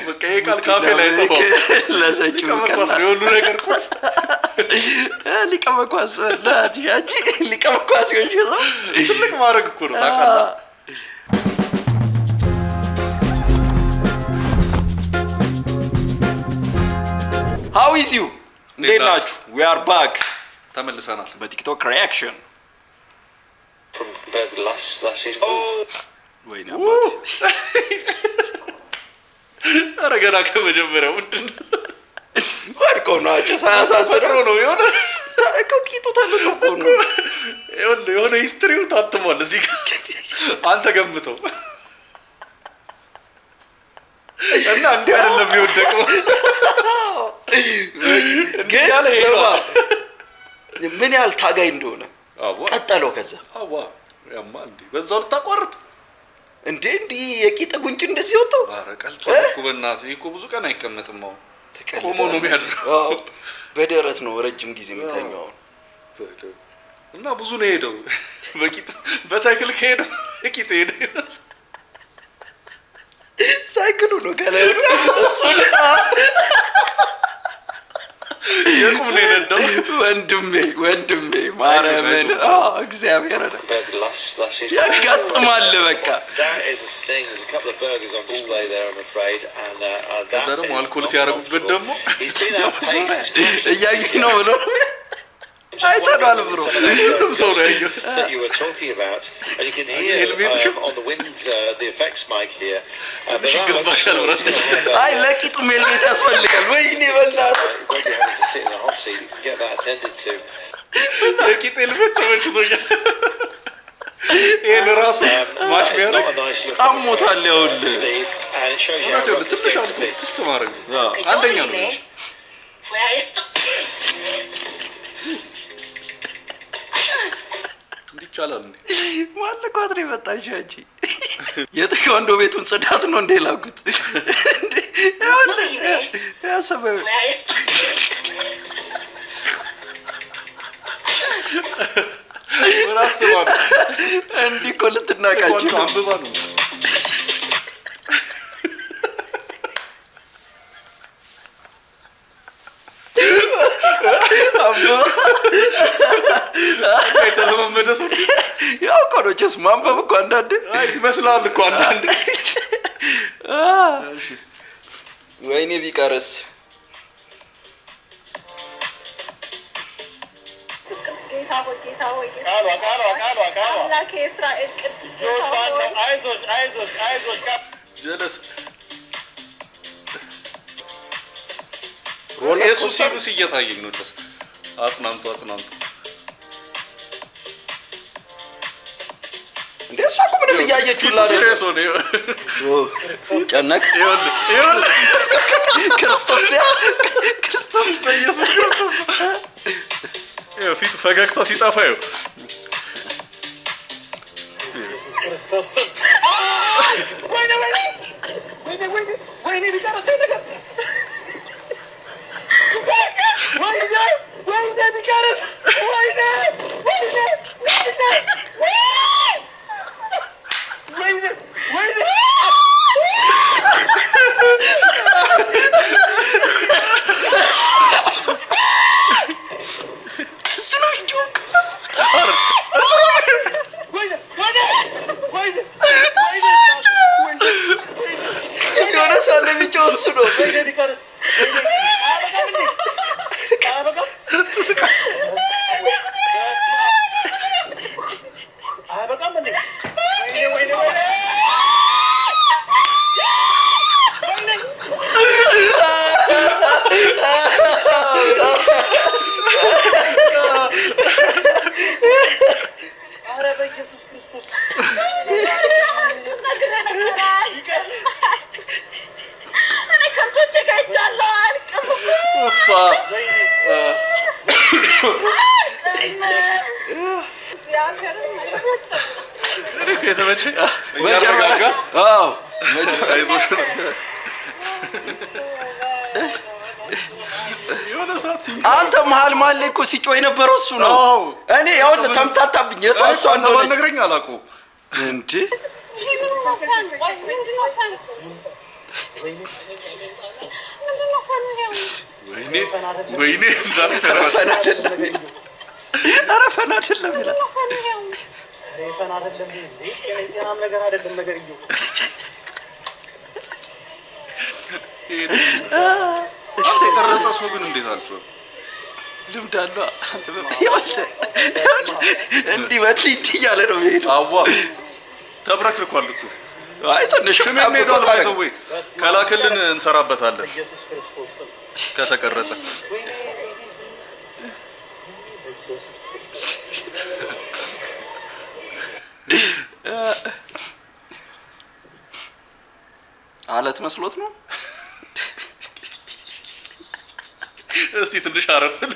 በቃ የቃል ካፌ ላይ ተባው ለሰጪው ከመኳስ ነው ሁሉ ነገር እኮ ሊቀመኳስ ወላሂ ያቺ ሊቀመኳስ ይሽው ትልቅ ማድረግ እኮ ነው ታውቃለህ How is you? እንዴት ናችሁ? We are back. ተመልሰናል በቲክቶክ ሪአክሽን from last season. ወይኔ አባቴ አረጋጋ ከመጀመሪያው ምንድን ወድቆ ነው አጨሳ ያሳሰረው ነው የሆነ እኮ ቂጡ ተልጦ እኮ ነው የሆነ ሂስትሪው ታትሟል እዚህ ጋር አንተ ገምተው እና እንዴ አይደለም የሚወደቀው ግን ሰባ ምን ያህል ታጋይ እንደሆነ ቀጠለው ከዛ አዋ ያማ እንዴ በዛው ልታቋርጥ እንዴ የቂጥ ጉንጭ እንደዚህ ወጣው አረ ቀልቷል እኮ በእናትህ እኮ ብዙ ቀን አይቀመጥም ነው ቆሞ ነው የሚያድረው በደረት ነው ረጅም ጊዜ የሚተኛው እና ብዙ ነው ሄደው በቂጥ በሳይክል ከሄደው ቂጥ ሄደ ሳይክሉ ነው ከላይ እሱ የቁም ነው የነዳው ወንድሜ ማርያምን እግዚአብሔር አለ ያጋጥማል በቃ ከዛ ደግሞ አልኮል ሲያረጉበት ደግሞ እያየህ ነው ብሎ አይተናል ብሮ ሰው ነው ያየው that you were talking about and you can hear on the wind the effects mic here አይ ለቂጡ ሜልሜት ያስፈልጋል ወይኔ በእናት when you have to sit in the hot seat you can get that attended to ለቂጥ ሜልሜት ተመችቶኛል ይሄን ራሱ ማሽሚያር አሞታል ያውል ትንሽ አልኩ ትስማረግ አንደኛ ነው ይቻላል እንዴ ማለቋት ነው የመጣች አንቺ የታይዋንዶ ቤቱን ጽዳት ነው እንደ ላኩት እንዴ ያለ ያሰበ ወራስባን እንዲ ኮልትናቃችሁ አንብባ ነው አይተለማመደሱ ያው ኮሮችስ ማንበብ እኮ አንዳንዴ አይ ይመስላል እኮ አንዳንዴ ወይኔ ቢቀርስ ጀለስ ኢየሱስ ሲብስ እየታየኝ ነው ተስ አጽናንቱ እንዴ እሷ እኮ ምንም እያየችው ላደረሰ ነው ጨነቅ ይሁን ክርስቶስ በኢየሱስ ክርስቶስ ፊቱ ፈገግታ ሲጠፋ ይው ኢየሱስ ክርስቶስ ወይኔ ቢጨርስ ነገር ከተመቸ ያረጋጋ አዎ አይዞሽ የሆነ ሰዓት አንተ መሀል ላይ እኮ ሲጮህ የነበረው እሱ ነው። እኔ ያው ተምታታብኝ የጧሷ እንደሆነ ነግረኝ አላውቀውም እንዴ ወይኔ አረፈና አይደለም ይላል ፈና አይደለም እንዴ የጤናም ነገር አይደለም ነገር እዩ አንተ የቀረጸ ሰው ግን እንዴት አልሰው ልምድ አለው እንዲህ በትሊት እያለ ነው የሚሄደው አዋ ተብረክርኳል እኮ አይ ትንሽ ሜዳው ባይዘው ከላክልን እንሰራበታለን ኢየሱስ ክርስቶስ ከተቀረጸ አለት መስሎት ነው እስቲ ትንሽ አረፍል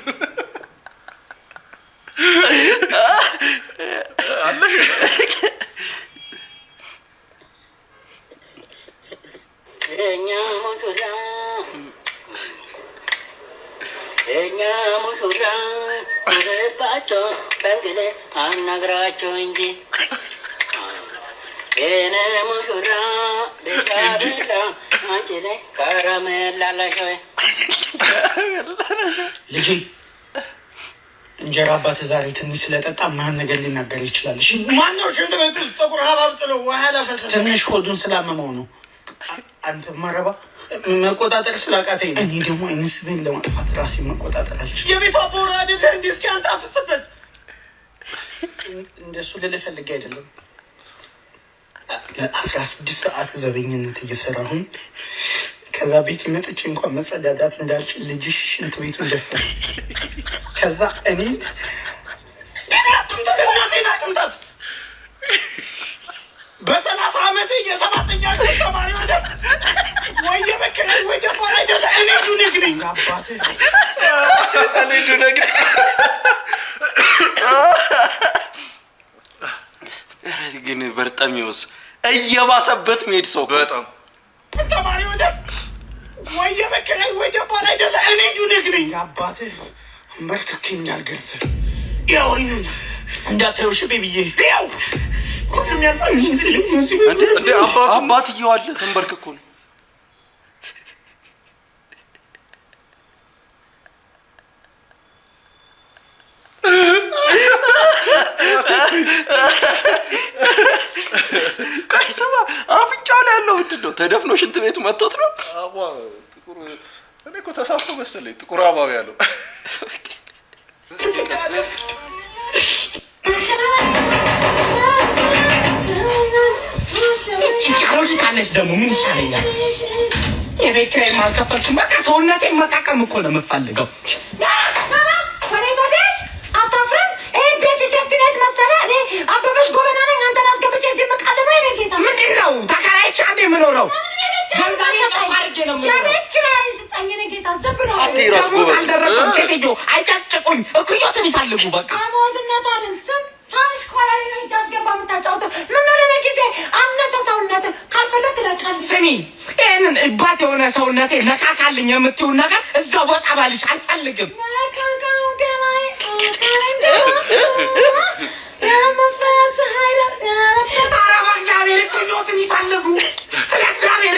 አለሽ እኛ ሙሽራ ወደባቸው በእንግዲህ አናግራቸው እንጂ የኔ ሙሽራ ቤታቤታ አንቺ ላይ ከረሜላላሽ ወይ ልጄ እንጀራ አባት ዛሬ ትንሽ ስለጠጣ ማን ነገር ሊናገር ይችላል። እሺ ማነው ሽንት ቤት ውስጥ ጥቁር ሀባብ ጥሎ ውሃ ላፈሰሰ ትንሽ ሆዱን ስላመመው ነው። አንተ ማረባ መቆጣጠር ስላቃተኝ እኔ ደግሞ አይነስቤን ለማጥፋት ራሴ መቆጣጠር አልችልም። የቤቷ ቦራ አይደለ እንዴ? እስኪ አንተ አፍስበት። እንደሱ ልልህ ፈልጌ አይደለም። ለ16 ሰዓት ዘበኝነት እየሰራሁኝ ከዛ ቤት መጥቼ እንኳን መጸዳዳት እንዳልችል ልጅሽ ሽንት ቤቱን ደፈረ። ከዛ እኔ በ30 ዓመት የ7ኛ ክፍል ተማሪ ወደ ወይ የመከረኝ ወይ ደፋ ላይ ደለ እኔ ዱነግኝ አባትህ እኔ ዱነግኝ ግን በርጠሚውስ እየባሰበት መሄድ ሰው በጣም ተማሪ ወደ ወይ የመከረኝ ወይ ደፋ ላይ ደለ እኔ ዱነግኝ አባትህ መልከከኛል ገርፈ ያው አይኑን እንዳታየው ሽቤ ብዬ ያው ሁሉም ያልፋል እንዴ አባትየው አለ ተንበርክኮ ነው ካይሰማ አፍንጫው ላይ ያለው ምንድን ነው? ተደፍኖ ሽንት ቤቱ መጥቶት ነው። አዋ ጥቁር እኔ እኮ ተሳስቶ መሰለኝ ጥቁር አባቢ ያለው ችግሮች ደግሞ ምን ይሻለኛል? የቤት ኪራይ ማልከፈልኩም በቃ ሰውነቴን መቃቀም እኮ ነው የምፈልገው። ምንድን ነው ተከራይቼ አንዴ የምኖረው? ሴትዮ አይጨቅጭቁኝ፣ እኩዮትን ይፈልጉ በቃ ስሚ፣ ይህንን እባት የሆነ ሰውነቴ ነካካልኝ የምትይውን ነገር እዛው ወጣ ባልሽ አልፈልግም። ኧረ በእግዚአብሔር እኩዮትን ይፈልጉ። ስለ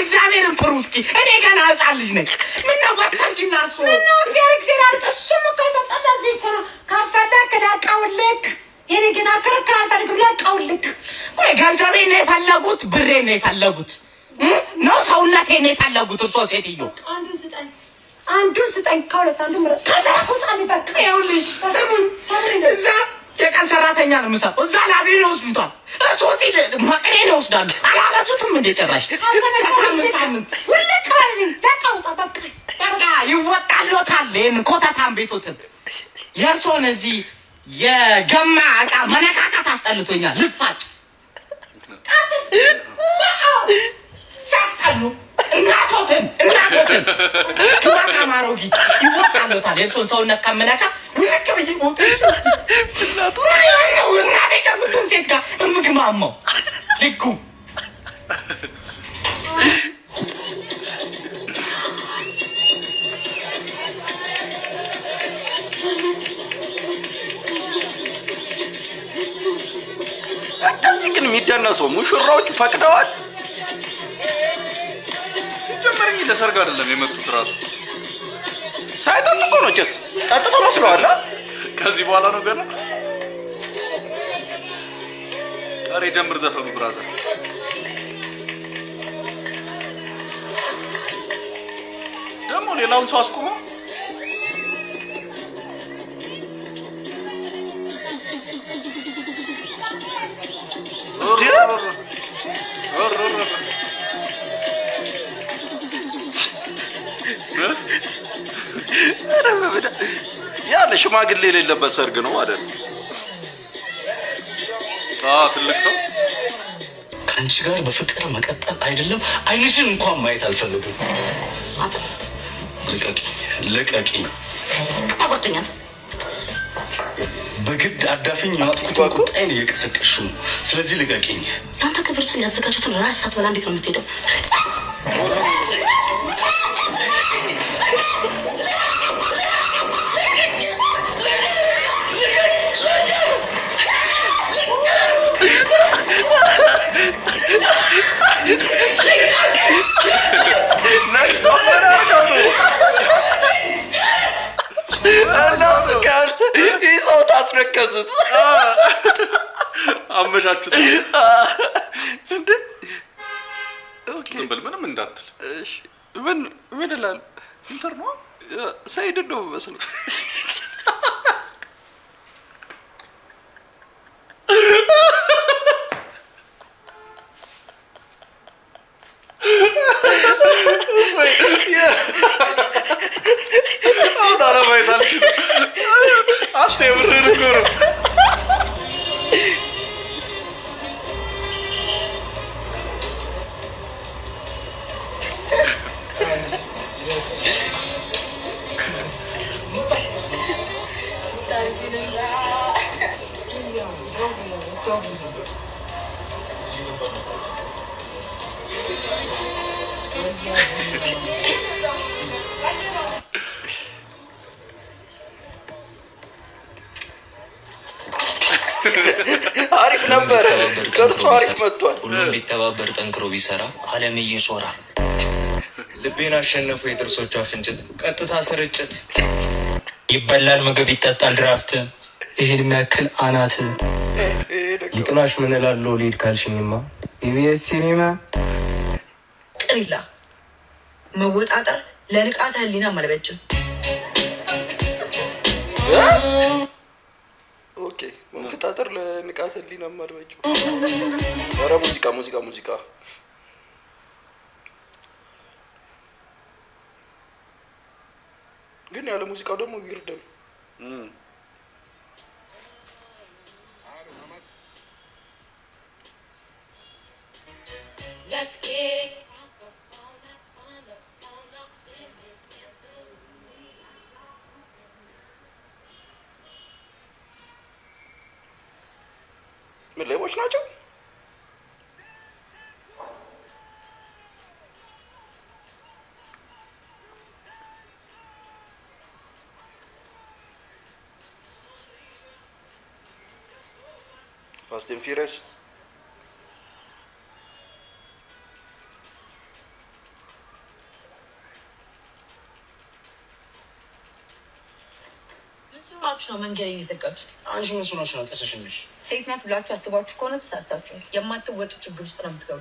እግዚአብሔርን ፍሩ እስኪ። እኔ ገና ሕፃን ልጅ ነኝ። ምነው በስተርጅና እሱ እግዚአብሔር አልክ እሱም እኮ የሰጠን ለዚህ እኮ ነው። ካልፈለክ ላቀውልክ የኔ ጌታ ክርክር አልፈልግም። ላቀውልክ ቆይ ገንዘቤን ነው የፈለጉት? ብሬን ነው የፈለጉት? ነው ሰውነቴን ነው የፈለጉት? እርሶ ሴትዮ አንዱን ስጠኝ፣ ከሁለት አንዱ ምረጥ። ከዛ ቁጣን በቃ ይኸውልሽ፣ ስሙኝ፣ እዛ የቀን ሰራተኛ ነው የምሰራው። እዛ ላቤን ይወስዱታል። እርሶ ሲል መቅኔን ይወስዳሉ። አላበሱትም እንደ ጭራሽ ከሳምንት ውልቅ በልልኝ። ላቀውጣ በቃ ይወጣልዎታል። ይህን ኮተታን ቤቶትን የእርሶን እዚህ የገማ ዕቃ መነካካት አስጠልቶኛል። ልፋጭ ሲያስጠሉ እናቶትን ተማሮጊ ይወጣልዎታል። የእርሶን ሰውነት ከምነካ ውልቅ ብዬ ሞት እናቴ ከምትሆን ሴት ጋር እምግማማው ልጉ እንደዚህ ግን የሚደነሰው? ሙሽራዎቹ ፈቅደዋል። ሲጀመረኝ ለሰርግ አይደለም የመጡት ራሱ ሳይጠጡ እኮ ነው። ጭስ ጠጥቶ መስለዋል። ከዚህ በኋላ ነው ገና። ኧረ ጀምር ዘፈኑ ብራዘር። ደግሞ ሌላውን ሰው አስቆመው። ያለ ሽማግሌ የሌለበት ሰርግ ነው ማለት ነው። ትልቅ ሰው ከአንቺ ጋር በፍቅር መቀጠል አይደለም አይንሽን እንኳን ማየት አልፈልግም። ልቀቂኝ። ተቆጥኛት በግድ አዳፍኝ ያጥኩት ቁጣዬን እየቀሰቀሽ ነው። ስለዚህ ልቀቂኝ። አንተ ክብር ስል ያዘጋጁትን ራስ ሳትበላ እንዴት ነው የምትሄደው? ይዘው ታስረከዙት። አመሻችሁት። ዝም በል ምንም እንዳትል። ምን እላለሁ? ፊልተር ነው ሰይድ ነው መስሎ አሁን አለማየት አልችልም። አንተ የምርህን እኮ ነው። አሪፍ ነበረ። ቅርጹ አሪፍ መጥቷል። ሁሉም ቢተባበር ጠንክሮ ቢሰራ ዓለም ይዞራል። ልቤን አሸነፉ የጥርሶቿ ፍንጭት፣ ቀጥታ ስርጭት። ይበላል ምግብ ይጠጣል ድራፍት፣ ይሄን የሚያክል አናት ይቅናሽ። ምን እላለሁ ልሂድ ካልሽኝማ ኢቢኤስ ሲኒማ። ቅሪላ መወጣጠር ለንቃተ ህሊና አልበጅም። ኦኬ መወጣጠር ለንቃተ ህሊና አልበጅም። ኧረ ሙዚቃ ግን ያለ ሙዚቃው ደግሞ ይርደም። ምን ሌቦች ናቸው? ፋስት ኤንድ ፊውሪየስ ነው መንገድ የሚዘጋጁት። አንቺ መስሎሽ ነው ተሰሽልሽ። ሴት ናት ብላችሁ አስባችሁ ከሆነ ተሳስታችኋል። የማትወጡ ችግር ውስጥ ነው የምትገቡ።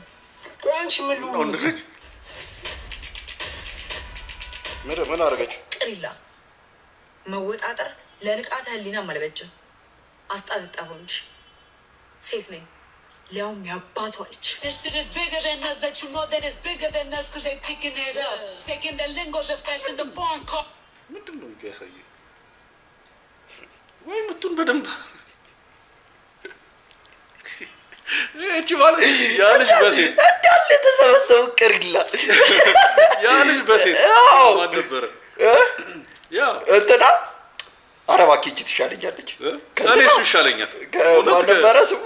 አንቺ ምን አደረገችው? ቅሪላ መወጣጠር ለንቃተ ህሊና አልበጅም። አስጣልጣሆንሽ ሴት ነኝ ሊያውም ያባቷ ልጅ። ምንድን ነው ያሳየ ወይ ምቱን በደንብ እቺ ማለት ያ ልጅ በሴት እንዳለ ተሰበሰቡ። ቅሪላ ያ ልጅ በሴት ማን ነበረ? ያ እንትና ኧረ እባክህ እቺ ትሻለኛለች። እኔ እሱ ይሻለኛል። ማን ነበረ ስሙ?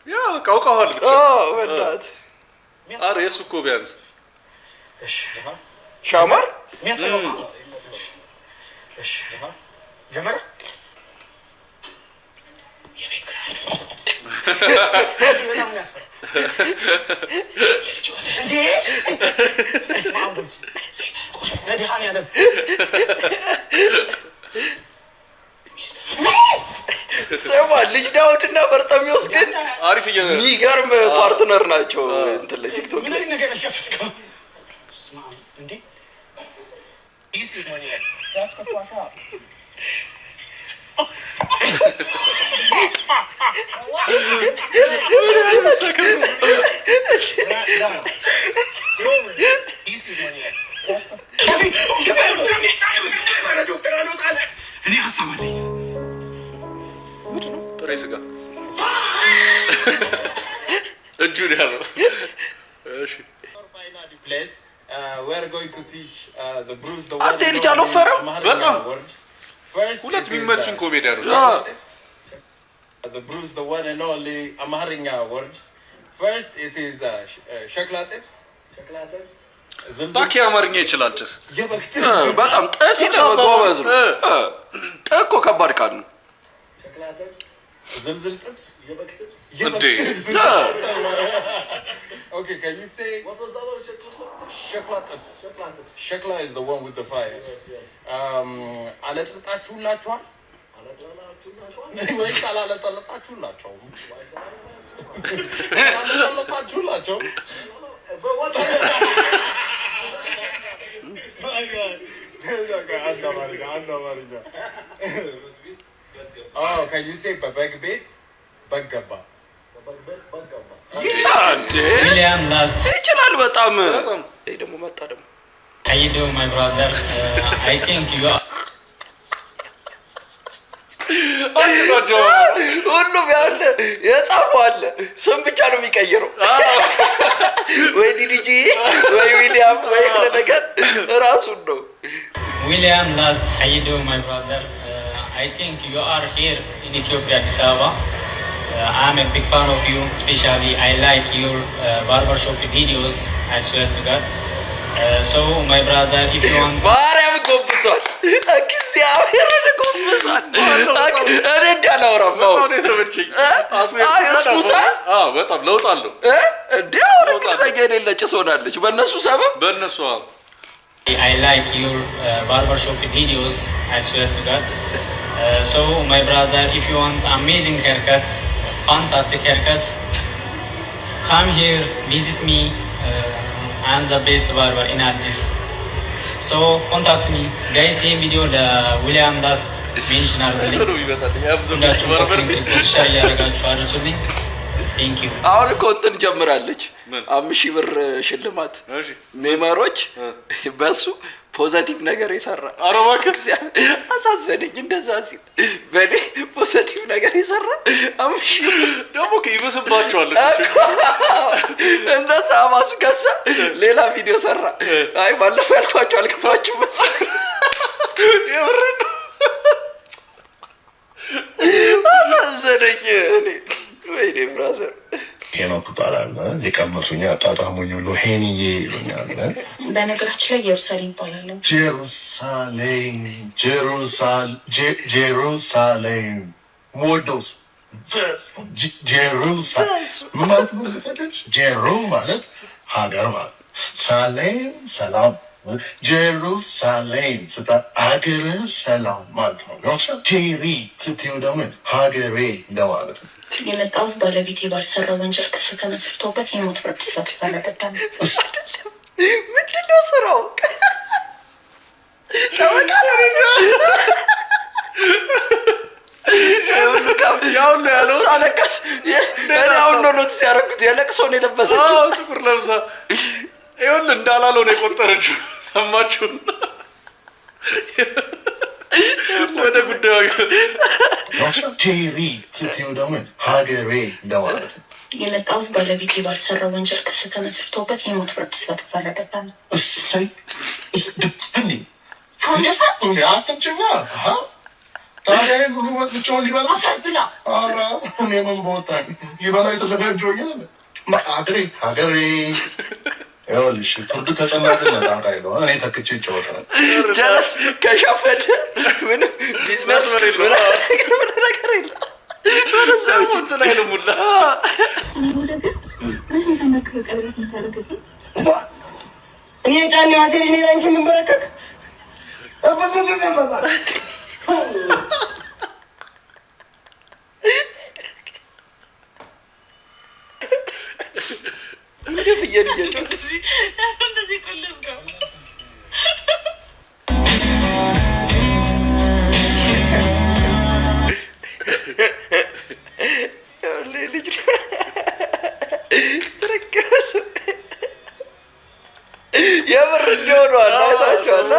ያ በቃ አውቀዋል ብቻ። ወዳት ኧረ የሱ እኮ ቢያንስ ሻማር ጀመረ በጣም ያስፈራ እንጂ እስማሙት መድኃኒዓለም ስማ ልጅ ዳውድና በርጠሚዎስ ግን አሪፍ የሚገርም ፓርትነር ናቸው። እንትን ላይ ቲክቶክ ምን አይነት ነገር ያፈትከው እስማሙ እንዴ ጥሬ ስጋ እጁን ያዘው። እሺ አንተ ልጅ አልወፈረም በጣም ሁለት የሚመቹኝ ኮሜዲያኖች The Bruce, the one and only Amharinya words. First, it is shakla tips. ባኪ አማርኛ ይችላል። ጭስ በጣም ጥስ ይደረጋዋዝ ነው። እኮ ከባድ ቃል ነው። ዝልዝል tips. እንዴ Okay, can you say what was the other shakla tips? Shakla is the one with the fire. አለጥልጣችሁላችኋል ወይ ካላለጠለጣችሁላቸው አለጠለጣችሁላቸው can you say በበግ ቤት በገባ ዊሊያም ላስት ይችላል በጣም ይሄ ደግሞ መጣ ደግሞ How you doing, my brother? I think you are. ሁሉም ያለ የጻፈው አለ ስም ብቻ ነው የሚቀይረው። ወይ ዲዲጂ ወይ ዊሊያም ወይ ነገር ራሱን ነው። William Last, how you doing, my brother? I think you are here in Ethiopia, Addis Ababa. I'm a big fan of you, especially I like your barbershop videos, I swear to God. So, my brother, if you want... ማርያም ጎብሷል እግዚአብሔር ጎብሷል እኔ እንዳላወራም ነው ተመቸኝ። በጣም ለውጥ አለው እንዴ አሁን እንግሊዘኛ የሌለ ጭስ ሆናለች በእነሱ ሰበብ በእነሱ I like your barbershop videos, I swear to God. So, my brother, if you want amazing haircut, fantastic haircut, come here, visit me. I'm the best barber in Addis. So, contact me. Guys, see video the William Last mention already. Thank you. አሁን እኮ እንትን ጀምራለች 5,000 ብር ሽልማት ሜመሮች በሱ ፖዚቲቭ ነገር ይሰራ አረባክ አሳዘነኝ እንደዛ ሲል በኔ ፖዚቲቭ ነገር ይሰራ 5,000 ደግሞ ከይበስባቸዋል እንደዛ አባሱ ከሳ ሌላ ቪዲዮ ሰራ አይ ባለፈው ያልኳቸው አልከፋችሁ መሰለኝ የብረን አሳዘነኝ እኔ ወይኔ ብራዘር ሄኖክ ይባላል የቀመሱኛ አጣጣሙኝ ሁሉ ሄኒዬ ይሉኛል። በነገራችን ላይ ኢየሩሳሌም ይባላል። ጀሩሳሌም ሞዶስ ጀሩ ማለት ሀገር ማለት ሳሌም ሰላም ጀሩሳሌም ስታ ሀገር ሰላም ማለት ነው። ጄሪ ስትይው ደግሞ ሀገሬ እንደማለት ነው። የመጣሁት ባለቤቴ ባልሰራው ወንጀል ክስ ተመስርቶበት የሞት ፍርድ ስለተፈረደበት ነው። ምንድን ነው ስራው? ያው ነው ያለው ሳለቀስ ያው ነው ኖትስ ያደረኩት የለቅሶ ነው የለበሰችው ጥቁር ለብሳ ይሁን እንዳላለው ነው የቆጠረችው። ሰማችሁ? ወደ ጉዳዩ ጄሪ ስትይው ደግሞ ሀገሬ እንደማለት ነው። የመጣሁት ባለቤቴ ባልሰራው ወንጀል ክስ ተመስርቶበት የሞት ፍርድ ስለተፈረደበት ነው። እሰይ እስድብኒ አትንጭኛ ታዲያ ሁሉ ወጥቻውን ሊበላ ብላ ኧረ እኔ ምን በወጣኝ ሊበላ የተዘጋጀው እያለ ሀገሬ ይኸውልሽ ፍርዱ ከጸናትን መጣጣ ነው። እኔ ተክቼ ይጫወታል ጀለስ ከሸፈደ ምንም ቢዝነስ ምን ነገር የለም። ሰዎች እንትን አይልሙላ እኔ ጫኔ ዋሴ ልጅ ነኝ አንቺ የምንበረከክ እንደ ፍየል እየጮህ ልጅ ትረገሱ የምር እንዲሆኑ አላታቸዋላ።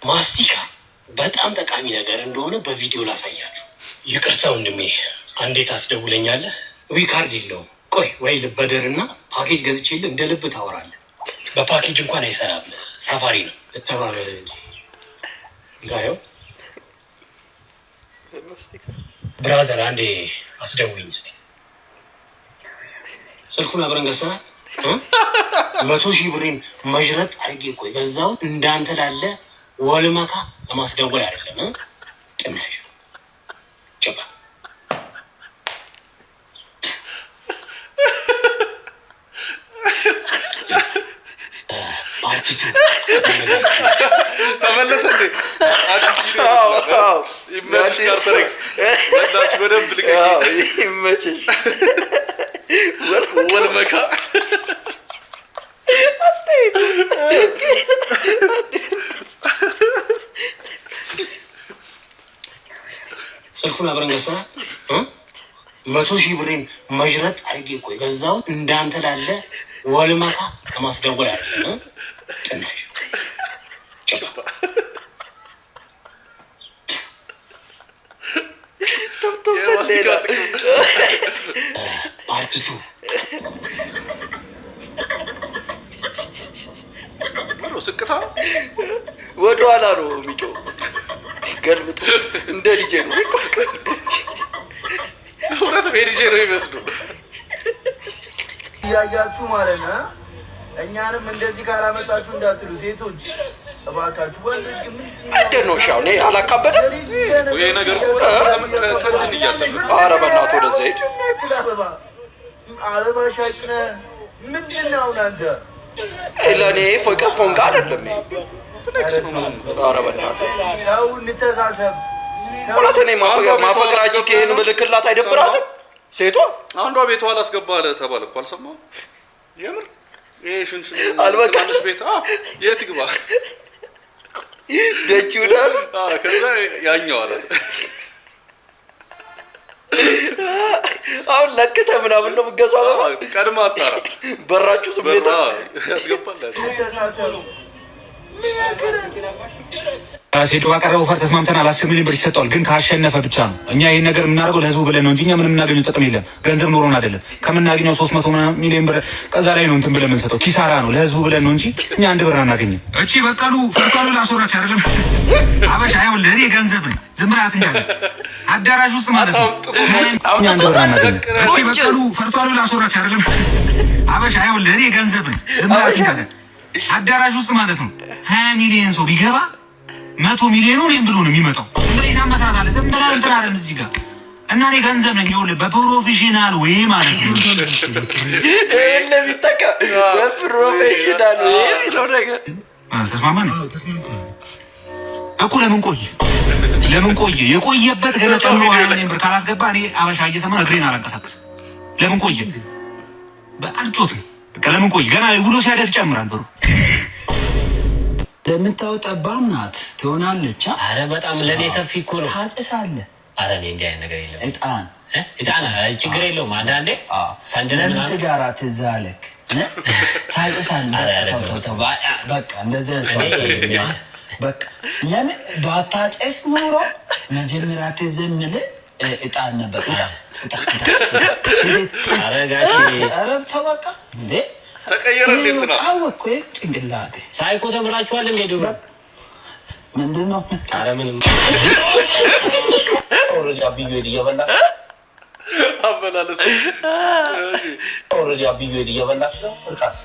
ማስቲካ በጣም ጠቃሚ ነገር እንደሆነ በቪዲዮ ላሳያችሁ። ይቅርታ ወንድሜ፣ አንዴ ታስደውለኛለህ? ዊካርድ የለውም። ቆይ ወይ ልበደርና ፓኬጅ ገዝቼልህ እንደ ልብ ታወራለህ። በፓኬጅ እንኳን አይሰራም፣ ሳፋሪ ነው። እተባበረ እንጂ ጋየው ብራዘር፣ አንዴ አስደውኝ እስቲ። ስልኩን አብረን ገዝተናል። 100,000 ብሬን መዥረጥ አድርጌ እኮ የገዛሁት እንዳንተ ላለ ወልመካ ለማስደወል አይደለም። ጥናሽ ጭባ ፓርቲቱ ተመለሰ እንዴ? አዲስ ቪዲዮ ይመችሽ። ካርተሬክስ በዳስ በደንብ ልቀቂ። ይመችሽ። ወልመካ አስተያየቱ ስልኩን አብረን ገዝተናል። 100,000 ብሬን መዥረጥ አድርጌ እኮ የገዛሁት እንዳንተ ላለ ወልመካ ለማስደወል አይደለም። ጥናሽ ጭባ ፓርቲቱ ስቅታ ወደኋላ ነው የሚጮህ። ገልብጡ እንደ ዲጄ ነው። እውነት ዲጄ ነው ይመስሉ እያያችሁ ማለት ነው። እኛንም እንደዚህ ካላመጣችሁ እንዳትሉ ሴቶች እባካችሁ። ወንዶች ግን ምንድን ነው ሻው እኔ አላካበደም። ይሄ ነገር እኮ ከእንትን እያለፈ ኧረ በእናትህ ወደዛ ሂድ። አበባ ሻጭ ነህ ምንድን ነው አንተ? ለእኔ ፎንቃ አይደለም ይሄ ፍሌክስ ነው። ኧረ በእናትህ ተው እንተሳሰብ። እውነት እኔ ማፈቅራችሁ ከይሄን ምልክላት አይደብራትም? ሴቷ አንዷ ቤቷ አላስገባ አለ ተባለ እኮ አልሰማሁም። የምር ይሄ ሽንሽን አልበቃሽ ቤት የት ግባ ደጅ ይውላል። ከዛ ያኛው አላት። አሁን ለክተህ ምናምን ነው የምትገዛው አበባ? ቀድማ አጣራ በራችሁ ስሜት ያስገባል። ሴቱ ባቀረበው ፈር ተስማምተናል። 10 ሚሊዮን ብር ይሰጠዋል፣ ግን ካሸነፈ ብቻ ነው። እኛ ይህን ነገር የምናደርገው ለህዝቡ ብለን ነው እንጂ እኛ ምንም የምናገኘው ጥቅም የለም። ገንዘብ ኖሮን አይደለም። ከምናገኘው 300 ሚሊዮን ብር ከዛ ላይ ነው እንትን ብለን የምንሰጠው። ኪሳራ ነው፣ ለህዝቡ ብለን ነው እንጂ እኛ 1 ብር አናገኝም። እቺ በቀሉ ፈርቷሉ ላስወራች አይደለም አበሻ። ይኸውልህ እኔ ገንዘብ ነኝ፣ ዝም ብለህ አትንጃለ። አዳራሽ ውስጥ ማለት ነው እኛ 1 ብር አናገኝም። እቺ በቀሉ ፈርቷሉ ላስወራች አይደለም አበሻ። ይኸውልህ እኔ ገንዘብ ነኝ፣ ዝም ብለህ አትንጃለ። አዳራሽ ውስጥ ማለት ነው 20 ሚሊዮን ሰው ቢገባ 100 ሚሊዮን ነው ብሎ ነው የሚመጣው። እንደዚህ መስራት አለ። ዝም ብለህ እንትን አይደለም እዚህ ጋር እና እኔ ገንዘብ ነኝ። ይኸውልህ በፕሮፌሽናል ወይ ማለት ነው ለሚጠቃ በፕሮፌሽናል ወይ የሚለው ነገር ተስማማን እኮ። ለምን ቆየ? የቆየበት ገና ጨምሮ 20 ሚሊዮን ብር ካላስገባ እኔ አበሻ እየሰማን እግሬን አላንቀሳቀስም። ለምን ቆየ? በአልጮትም በቃ ለምን ቆየ? ገና ውሎ ሲያደርግ ይጨምራል ብሩ። ለምታወጣባም ናት ትሆናለች። አረ በጣም ለኔ ሰፊ እኮ ነው። ታጭሳለህ? አረ እኔ እንዲህ አይነት ነገር የለም። እጣን ችግር የለውም። አንዳንዴ ለምን ሲጋራ ትዝ አለክ? ታጭሳለህ? በቃ እንደዚህ በቃ ለምን ባታጨስ ኖሮ መጀመሪያ ትዝ የምልህ እጣን ነበር። ኧረ ተው በቃ እንዴ ተቀየረ። እንዴት ነው አወኩ ጭንቅላቴ ሳይኮ ተምራችኋል እንዴ? ዱባ ምንድን ነው? ኧረ ምንም ኦሬዲ አብዩ እየበላ አበላለስ ኦሬዲ አብዩ እየበላ እርቃስ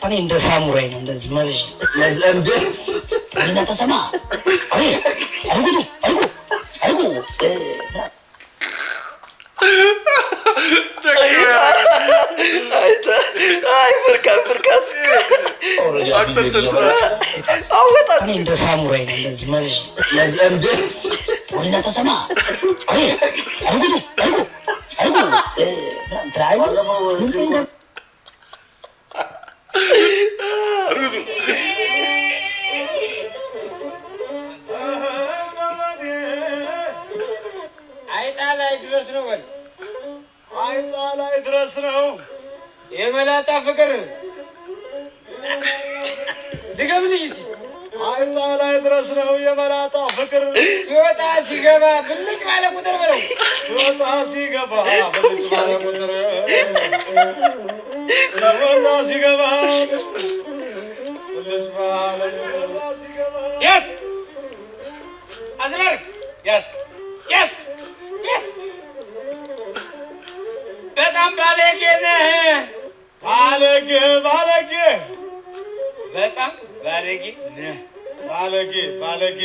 እኔ እንደ ሳሙራይ ነው እንደዚህ መዝጅ እንደ ተሰማ አሬ አርጉ እኔ እንደ ሳሙራይ ነው እንደዚህ መዝ ወይና ተሰማ አይጣ ላይ ድረስ ነው በል። አይጣ ላይ ድረስ ነው የመላጣ ፍቅር ድገምልኝ እስኪ። አይጣ ላይ ድረስ ነው የመላጣ ፍቅር ሲወጣ ሲገባ ብልጭ ባለ ቁጥር በለው። ሲወጣ ሲገባ ብልጭ ባለ ቁጥር ሲወጣ ሲገባ ብልጭ ባለ ቁጥር ያስ አዝመር ያስ ያስ ያስ በጣም ባለጌ ነህ። ባለጌ ባለጌ በጣም ባለጌ ነህ። ባለጌ ባለጌ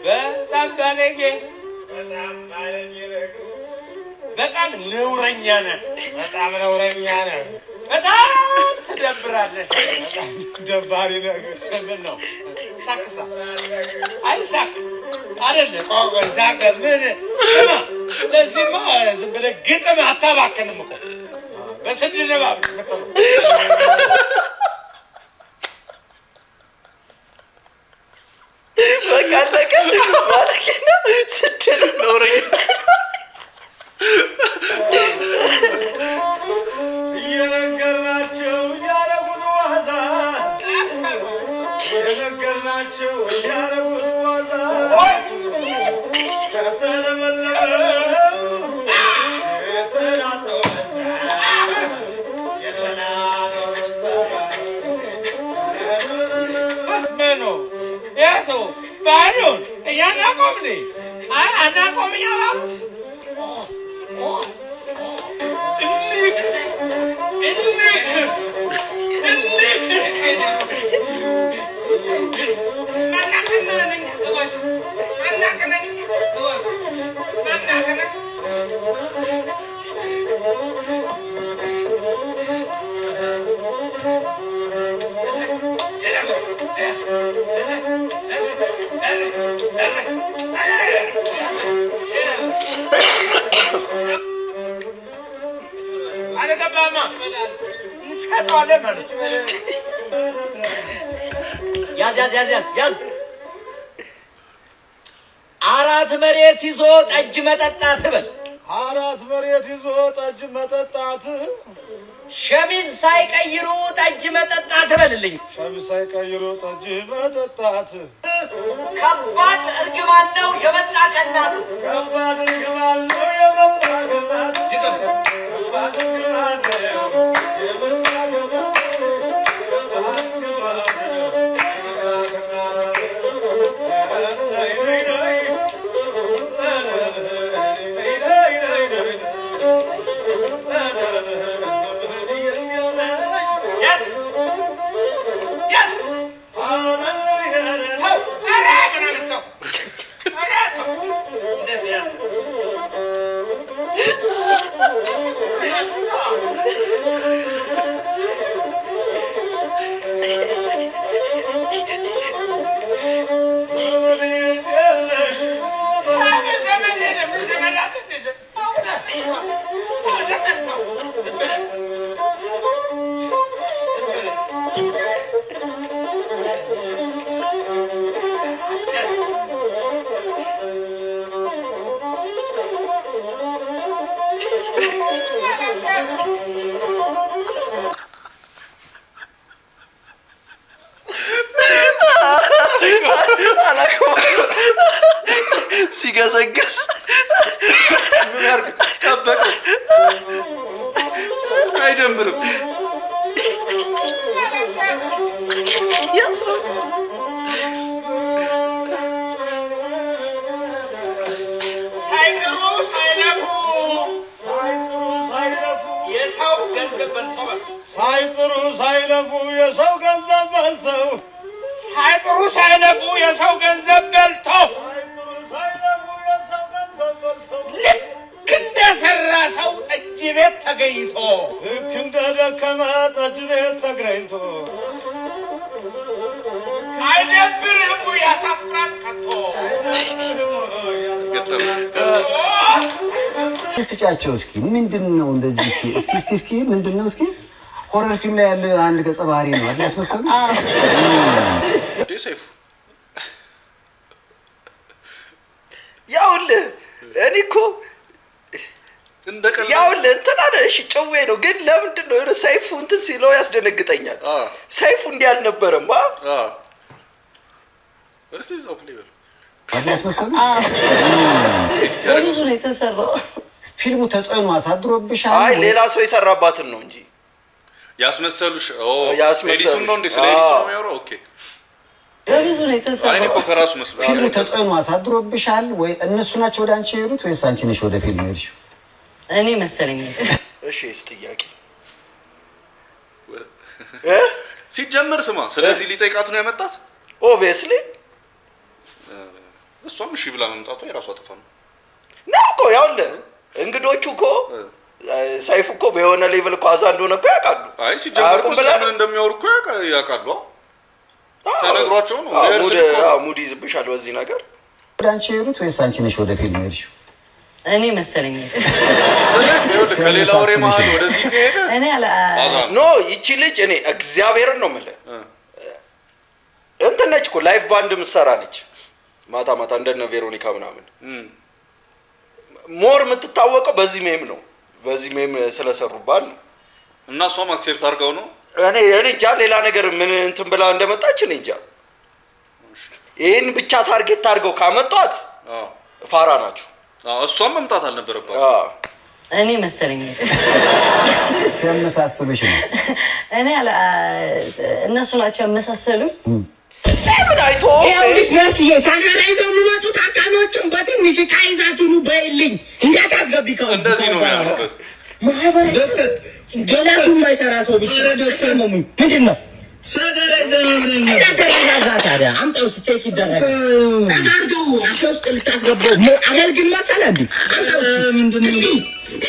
በጣም ባለጌ በጣም ባለጌ ነህ። በጣም ነውረኛ ነህ። በጣም ነውረኛ ነህ። በጣም ትደብራለህ። በጣም ደባሪ ነህ። ምን ነው ሳክሳ አይ ሳክ አይደለም ቆይ ሳክ ምን ስማ፣ ለዚህማ ዝም ብለህ ግጥም አታባክንም እኮ በስድ ንባብ በቃ አለቀ ማለት ነው። ስድል ነውረኛ እየነገርናቸው እያረጉት ዋዛ እየነገርናቸው እያረጉት ዋዛ ከተለመለመ የተናጠው ምኑ የቱ ባህሉን እያናቆም አናቆም እያባሉ ያዝ አራት መሬት ይዞ ጠጅ መጠጣት በል። አራት መሬት ይዞ ጠጅ መጠጣት ሸሚዝ ሳይቀይሩ ጠጅ መጠጣት በልልኝ። ሸሚዝ ሳይቀይሩ ጠጅ መጠጣት ከባድ እርግማን ነው የመጣ ከእናት። ከባድ እርግማን ነው የመጣ ከእናት። ከባድ እርግማን ነው የመጣ ከእናት። ሲገሰግስ ምን ያርግ? ጠበቀው። አይጀምርም። ሳይቀሩ ሳይለፉ የሰው ገንዘብ በልተው ሳይጥሩ ሳይለፉ የሰው ገንዘብ በልተው ሳይጥሩ ሳይለፉ የሰው ገንዘብ በልተው ሰው ጠጅ ቤት ተገኝቶ ልክ እንደ ደከመ ጠጅ ቤት ተገኝቶ አይደብርም ያሳፍራል ከቶ እስኪጫቸው እስኪ ምንድነው እንደዚህ እስኪ ምንድነው እስኪ ሆረር ፊልም ላይ ያለ አንድ ገጸ ባህሪ ነው አይደል ያስመሰሉ ሰይፉ ያውልህ እኔ እኮ ያውልህ እንትን አለ እሺ ጨዌ ነው ግን ለምንድን ነው የሆነ ሰይፉ እንትን ሲለው ያስደነግጠኛል ሰይፉ እንዲህ አልነበረም እስቲ እዛው ፕሌይ በል አይደል ያስመሰሉ በብዙ ነው የተሰራው ፊልሙ ተጽዕኖ አሳድሮብሻል አይ ሌላ ሰው የሰራባትን ነው እንጂ ያስመሰሉሽ ኤዲቱን ነው እንዴ ስለ ኤዲቱ ነው የሚያወራው ኦኬ በብዙ ነው የተሰራው እኔ እኮ ከራሱ መስሎ ፊልሙ ተጽዕኖ አሳድሮብሻል ወይ እነሱ ናቸው ወደ አንቺ የሄዱት ወይስ አንቺ ነሽ ወደ ፊልሙ የሄድሽው እኔ መሰለኝ እሺ ጥያቄ ሲጀምር ስማ ስለዚህ ሊጠይቃት ነው ያመጣት ኦብቪየስሊ እሷም እሺ ብላ መምጣቷ የራሷ ጥፋት ነው እኮ ያውልህ እንግዶቹ እኮ ሰይፉ እኮ በሆነ ሌቭል እኮ አዛ እንደሆነ እኮ ያውቃሉ አይ ሲጀምር እኮ ስለምን እንደሚያወሩ እኮ ያውቃሉ ተነግሯቸው ነው ሙድ ይዝብሻል በዚህ ነገር ወደ አንቺ የሄዱት ወይስ አንቺ ነሽ ወደ ፊልሙ የሄድሽው እኔ መሰለኝ ስለዚህ ከሌላ ወሬ መሀል ወደዚህ ከሄደ እኔ ኖ ይቺ ልጅ እኔ እግዚአብሔርን ነው የምልህ እንትን ነች እኮ ላይቭ ባንድ ምሰራ ነች ማታ ማታ እንደነ ቬሮኒካ ምናምን ሞር የምትታወቀው በዚህ ሜም ነው በዚህ ሜም ስለሰሩባት ነው እና እሷም አክሴፕት አድርገው ነው እኔ እንጃ ሌላ ነገር ምን እንትን ብላ እንደመጣች እኔ እንጃ ይሄን ብቻ ታርጌት አድርገው ካመጣት ፋራ ናቸው እሷም መምጣት አልነበረባት እኔ መሰለኝ ሲያመሳስሉሽ ነው እኔ እነሱ ናቸው ያመሳሰሉ ምን አይቶ ይኸውልሽ ነፍስዬ ሳገራ ይዘው የሚመጡት አቃሚዎችን በትንሽ ዕቃ ይዛችሁ ኑ በይልኝ እንዳታስገቢ ከሆነ እንደዚህ ነው ያሉበት ዶክተር ገላቱ የማይሰራ ሰው ብቻ ዶክተር ነው ምንድን ነው ሳገራ ይዘው ነው ተረጋጋ ታዲያ አምጣው ቼክ ይደረግ አጋርገው አፍ ውስጥ ልታስገባው አገልግል መሰለ እንዴ አምጣው ምንድን ነው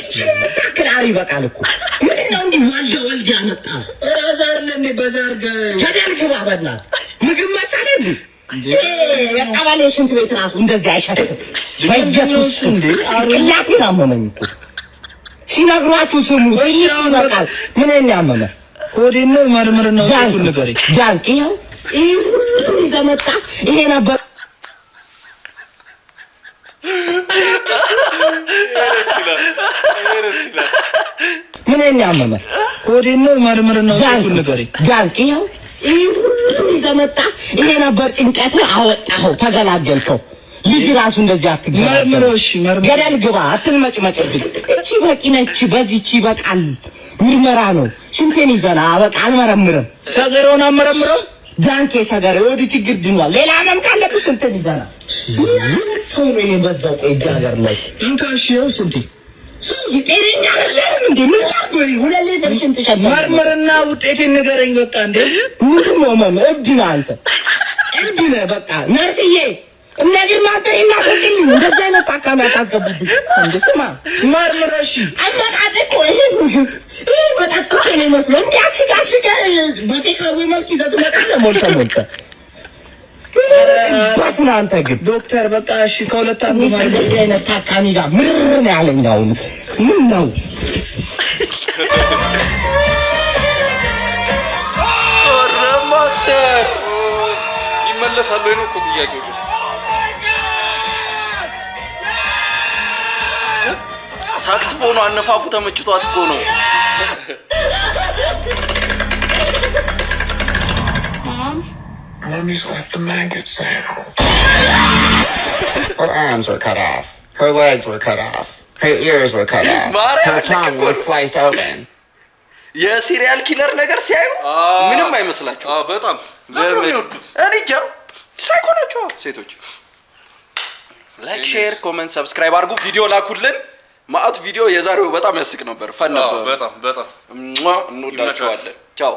እቺ ተከራሪ በቃል እኮ ምንድነው እንዴ ወልድ ያመጣ ራዛር ለኔ በዛር ገደል ግባ በእናትህ ምግብ መሰለ እንዴ የቀበሌ ሽንት ቤት ራሱ እንደዚህ አይሸትም በኢየሱስ እንዴ ቅላቴን አመመኝ እኮ ሲነግሯችሁ ስሙ ትንሽ ይበቃል ምን ያመመ ሆዴን ነው መርምርና ወጡን ንገረኝ ዳንቅ ይኸው ይዘህ መጣ ይሄ ነበር ምን ያመመ ሆዴን ነው መርምርና ወጡን ንገረኝ ዳንቅ ይኸው ይዘህ መጣ ይሄ ነበር ጭንቀት አወጣኸው ተገላገልከው ልጅ ራሱ እንደዚህ አትገባ መርምሮሽ ገደል ግባ አትልመጭመጭብኝ እቺ በቂ ነች በዚህቺ በቃል ምርመራ ነው ሽንቴን ይዘና በቃ አልመረምርም ሰገሮን አመረምረው ዳንኬ ሰገሮ ወዲ ችግር ድኗል ሌላ ህመም ካለብሽ ሽንቴን ይዘና ሰው ነው የበዛው እዚህ ሀገር ላይ እንካሽው ሽንቴ ሰው ይጤረኛ አይደለም እንዴ ምን ያርጎይ ሁለት ሊትር ሽንት ጨምር መርምርና ውጤቴን ንገረኝ በቃ እንዴ ምንድን ነው እብድ ነህ አንተ እብድ ነህ በቃ ነርስዬ እነግር ማተሪና ቆጭልኝ እንደዛ አይነት አካማ ታስገቡብኝ እንዴ ስማ መርምረሽ አመጣጥ እኮ ይሄ በጣም ነው መስሎ እንዴ አሽጋሽጋ በቴካዊ መልክ ይዘት መጣለ ሞልተ ባትና አንተ ግን ዶክተር በቃ እሺ ከሁለት አንዱ ማለት እንደዚህ አይነት ታካሚ ጋር ምር ነው ያለኝ አሁን ምን ነው ረማሰር ይመለሳሉ ነው እኮ ጥያቄዎች ሳክስፎኑ አነፋፉ ተመችቷት እኮ ነው Mommy's let the maggots out. Her arms were cut off. Her legs were cut off. Her ears were cut off. Her tongue was sliced open. የሲሪያል ኪለር ነገር ሲያዩ ምንም አይመስላችሁ በጣም እንጃ ሳይኮ ናቸው ሴቶች ላይክ ሼር ኮሜንት ሰብስክራይብ አድርጉ ቪዲዮ ላኩልን ማአት ቪዲዮ የዛሬው በጣም ያስቅ ነበር ፈን ነበር በጣም እንወዳችኋለን ቻው